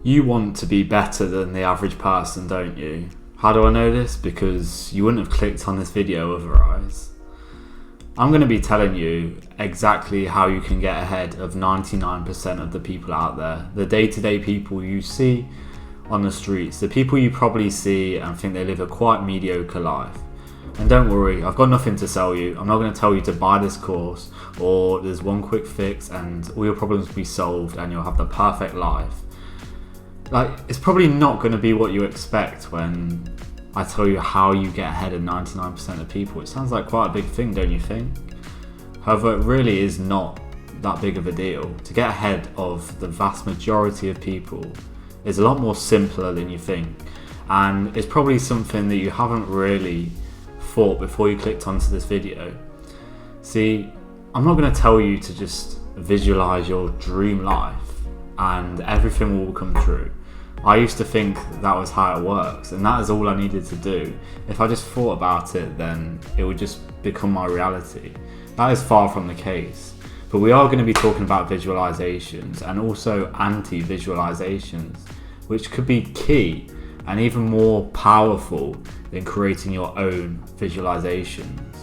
You want to be better than the average person, don't you? How do I know this? Because you wouldn't have clicked on this video otherwise. I'm going to be telling you exactly how you can get ahead of 99% of the people out there. The day-to-day people you see on the streets. The people you probably see and think they live a quite mediocre life. And don't worry, I've got nothing to sell you. I'm not going to tell you to buy this course or there's one quick fix and all your problems will be solved and you'll have the perfect life. It's probably not going to be what you expect when I tell you how you get ahead of 99% of people. It sounds like quite a big thing, don't you think? However, it really is not that big of a deal. To get ahead of the vast majority of people is a lot more simpler than you think. And it's probably something that you haven't really thought before you clicked onto this video. See, I'm not going to tell you to just visualize your dream life and everything will come true. I used to think that was how it works, and that is all I needed to do. If I just thought about it, then it would just become my reality. That is far from the case. But we are going to be talking about visualizations and also anti-visualizations, which could be key and even more powerful than creating your own visualizations.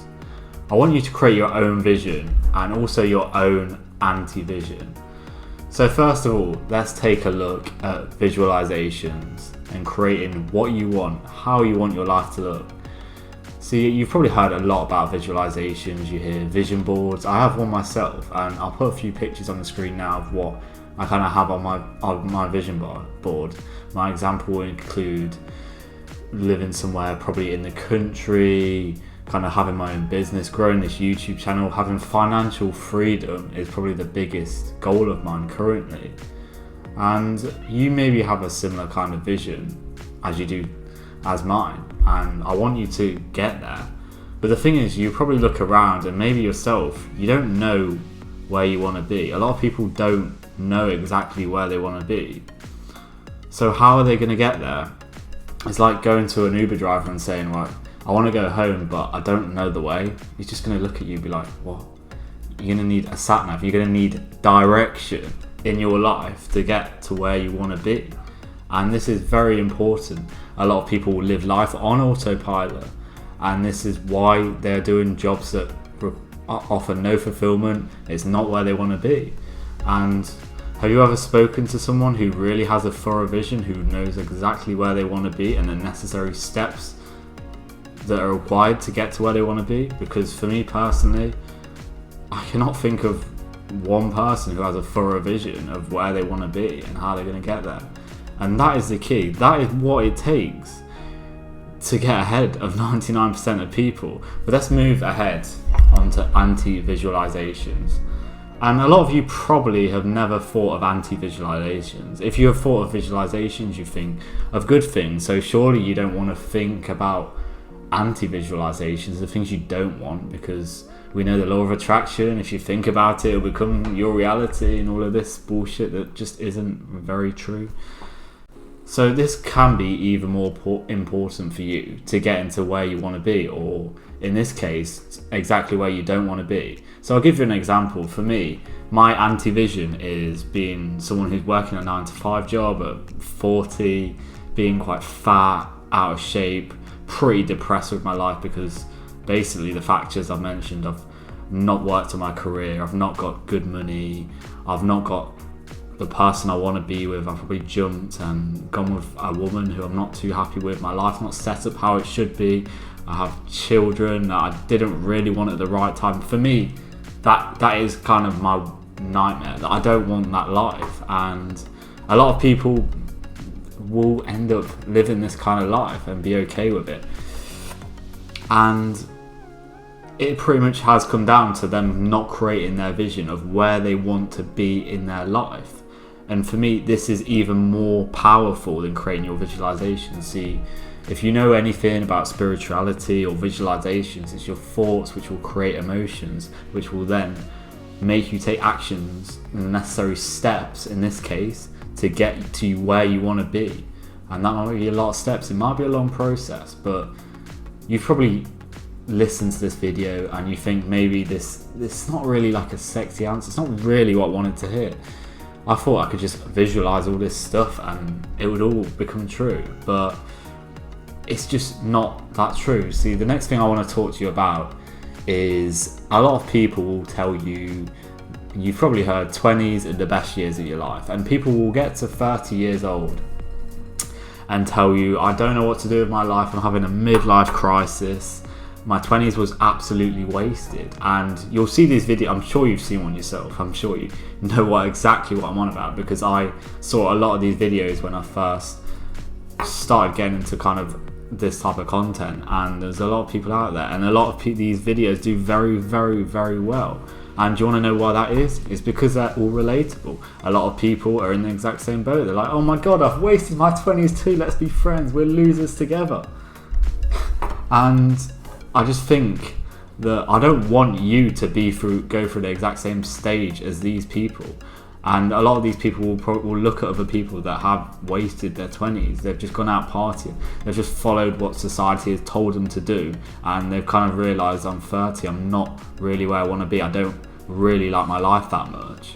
I want you to create your own vision and also your own anti-vision. So first of all, let's take a look at visualizations and creating what you want, how you want your life to look. See, you've probably heard a lot about visualizations, you hear vision boards. I have one myself and I'll put a few pictures on the screen now of what I kind of have on my vision board. My example will include living somewhere probably in the country, kind of having my own business, growing this YouTube channel, having financial freedom is probably the biggest goal of mine currently. And you maybe have a similar kind of vision as you do as mine, and I want you to get there. But the thing is, you probably look around and maybe yourself, you don't know where you want to be. A lot of people don't know exactly where they want to be. So how are they going to get there? It's like going to an Uber driver and saying, right, I want to go home, but I don't know the way. He's just going to look at you and be like, what? You're going to need a sat nav. You're going to need direction in your life to get to where you want to be. And this is very important. A lot of people live life on autopilot, and this is why they're doing jobs that offer no fulfillment. It's not where they want to be. And have you ever spoken to someone who really has a thorough vision, who knows exactly where they want to be and the necessary steps that are required to get to where they want to be? Because for me personally, I cannot think of one person who has a thorough vision of where they want to be and how they're going to get there. And that is the key. That is what it takes to get ahead of 99% of people. But let's move ahead onto anti-visualizations. And a lot of you probably have never thought of anti-visualizations. If you have thought of visualizations, you think of good things. So surely you don't want to think about anti-visualizations, the things you don't want, because we know the law of attraction. If you think about it, it'll become your reality and all of this bullshit that just isn't very true. So this can be even more important for you to get into where you want to be, or in this case, exactly where you don't want to be. So I'll give you an example. For me, my anti-vision is being someone who's working a 9-to-5 job at 40, being quite fat, out of shape, pretty depressed with my life because basically the factors I've mentioned, I've not worked on my career, I've not got good money, I've not got the person I want to be with. I've probably jumped and gone with a woman who I'm not too happy with. My life's not set up how it should be. I have children that I didn't really want at the right time. For me, that is kind of my nightmare, that I don't want that life. And a lot of people will end up living this kind of life and be okay with it. And it pretty much has come down to them not creating their vision of where they want to be in their life. And for me, this is even more powerful than creating your visualization. See, if you know anything about spirituality or visualizations, it's your thoughts which will create emotions, which will then make you take actions and the necessary steps, in this case, to get to where you want to be. And that might be a lot of steps. It might be a long process, but you've probably listened to this video and you think maybe this is not really like a sexy answer. It's not really what I wanted to hear. I thought I could just visualize all this stuff and it would all become true, but it's just not that true. See, the next thing I want to talk to you about is a lot of people will tell you, you've probably heard 20s are the best years of your life, and people will get to 30 years old and tell you, I don't know what to do with my life, I'm having a midlife crisis, my 20s was absolutely wasted. And you'll see these videos, I'm sure you've seen one yourself, I'm sure you know exactly what I'm on about, because I saw a lot of these videos when I first started getting into kind of this type of content, and there's a lot of people out there, and a lot of these videos do very, very, very well. And do you want to know why that is? It's because they're all relatable. A lot of people are in the exact same boat. They're like, oh my god, I've wasted my 20s too, let's be friends, we're losers together. And I just think that I don't want you to go through the exact same stage as these people. And a lot of these people will look at other people that have wasted their 20s. They've just gone out partying. They've just followed what society has told them to do. And they've kind of realised, I'm 30, I'm not really where I want to be. I don't really like my life that much.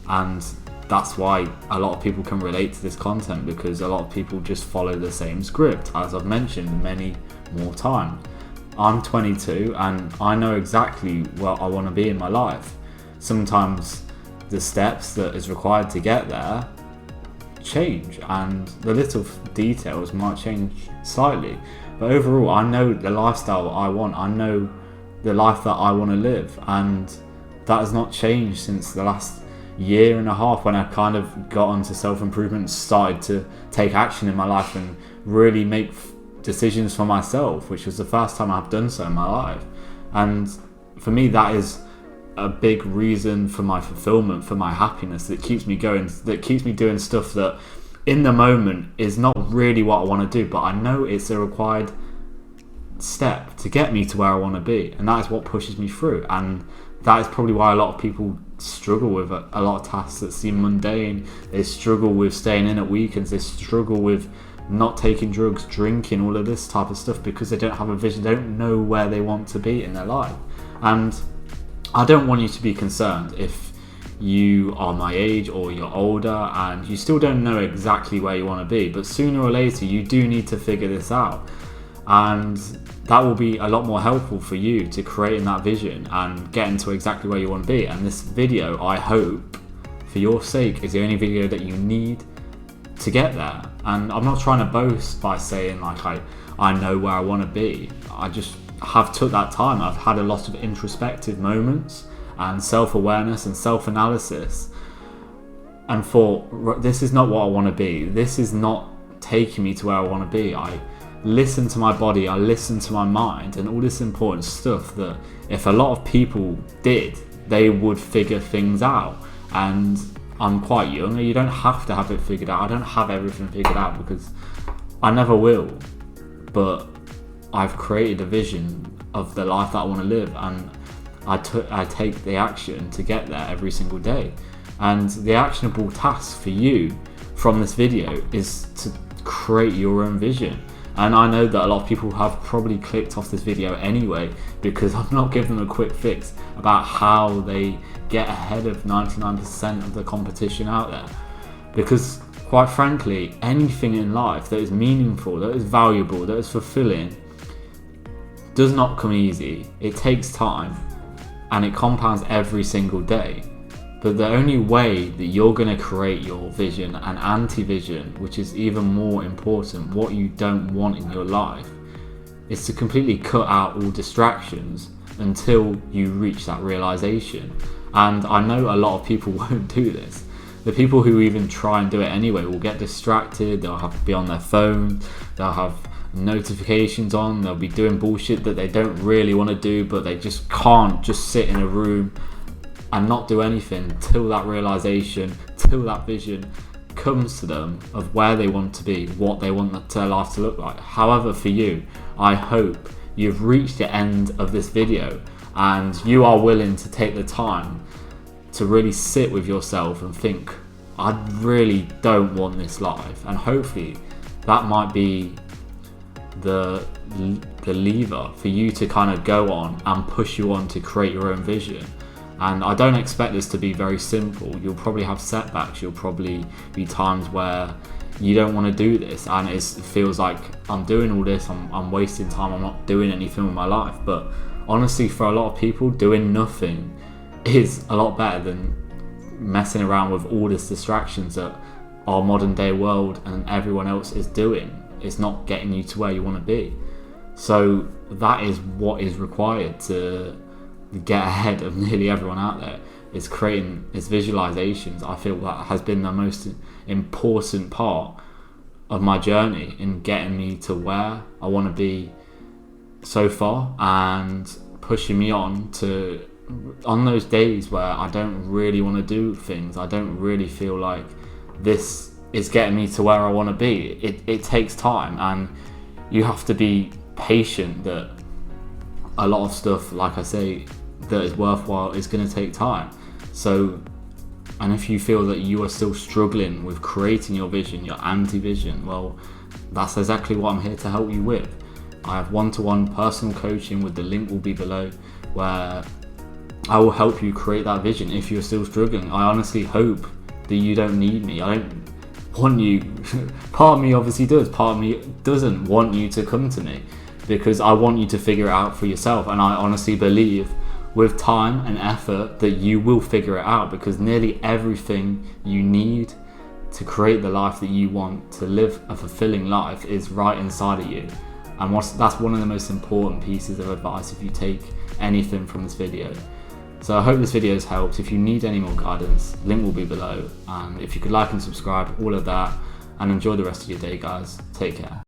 And that's why a lot of people can relate to this content, because a lot of people just follow the same script, as I've mentioned many more times. I'm 22 and I know exactly what I want to be in my life. Sometimes the steps that is required to get there change, and the little details might change slightly, but overall I know the lifestyle I want, I know the life that I want to live, and that has not changed since the last year and a half, when I kind of got onto self-improvement and started to take action in my life and really make decisions for myself, which was the first time I've done so in my life. And for me, that is a big reason for my fulfillment, for my happiness, that keeps me going, that keeps me doing stuff that in the moment is not really what I want to do, but I know it's a required step to get me to where I want to be, and that is what pushes me through. And that is probably why a lot of people struggle with a lot of tasks that seem mundane. They struggle with staying in at weekends, they struggle with not taking drugs, drinking, all of this type of stuff, because they don't have a vision, they don't know where they want to be in their life. And I don't want you to be concerned if you are my age or you're older and you still don't know exactly where you want to be, but sooner or later you do need to figure this out, and that will be a lot more helpful for you to creating that vision and getting to exactly where you want to be. And this video, I hope for your sake, is the only video that you need to get there. And I'm not trying to boast by saying like I know where I want to be. I just have took that time. I've had a lot of introspective moments and self-awareness and self-analysis, and thought, this is not what I want to be, this is not taking me to where I want to be. I listen to my body, I listen to my mind, and all this important stuff that if a lot of people did, they would figure things out. And I'm quite young, and you don't have to have it figured out. I don't have everything figured out, because I never will, but I've created a vision of the life that I want to live, and I take the action to get there every single day. And the actionable task for you from this video is to create your own vision. And I know that a lot of people have probably clicked off this video anyway, because I've not given them a quick fix about how they get ahead of 99% of the competition out there. Because quite frankly, anything in life that is meaningful, that is valuable, that is fulfilling, does not come easy. It takes time, and it compounds every single day. But the only way that you're going to create your vision and anti-vision, which is even more important, what you don't want in your life, is to completely cut out all distractions until you reach that realization. And I know a lot of people won't do this. The people who even try and do it anyway will get distracted, they'll have to be on their phone, they'll have notifications on, they'll be doing bullshit that they don't really want to do, but they just can't just sit in a room and not do anything till that realization, till that vision comes to them of where they want to be, what they want their life to look like. However, for you, I hope you've reached the end of this video and you are willing to take the time to really sit with yourself and think, I really don't want this life. And hopefully that might be the lever for you to kind of go on and push you on to create your own vision. And I don't expect this to be very simple. You'll probably have setbacks. You'll probably be times where you don't want to do this and it feels like I'm doing all this, I'm wasting time, I'm not doing anything with my life. But honestly, for a lot of people, doing nothing is a lot better than messing around with all these distractions that our modern day world and everyone else is doing. It's not getting you to where you want to be. So that is what is required to get ahead of nearly everyone out there, is creating its visualizations. I feel that has been the most important part of my journey in getting me to where I want to be so far, and pushing me on those days where I don't really want to do things, I don't really feel like this is getting me to where I want to be. It takes time, and you have to be patient that a lot of stuff, like I say, that is worthwhile is going to take time. So, and if you feel that you are still struggling with creating your vision, your anti-vision, well, that's exactly what I'm here to help you with. I have one-to-one personal coaching, with the link will be below, where I will help you create that vision if you're still struggling. I honestly hope that you don't need me. I don't want you, part of me obviously does, part of me doesn't want you to come to me, because I want you to figure it out for yourself. And I honestly believe with time and effort that you will figure it out, because nearly everything you need to create the life that you want, to live a fulfilling life, is right inside of you. And that's one of the most important pieces of advice if you take anything from this video. So I hope this video has helped. If you need any more guidance, link will be below. And if you could like and subscribe, all of that, and enjoy the rest of your day, guys. Take care.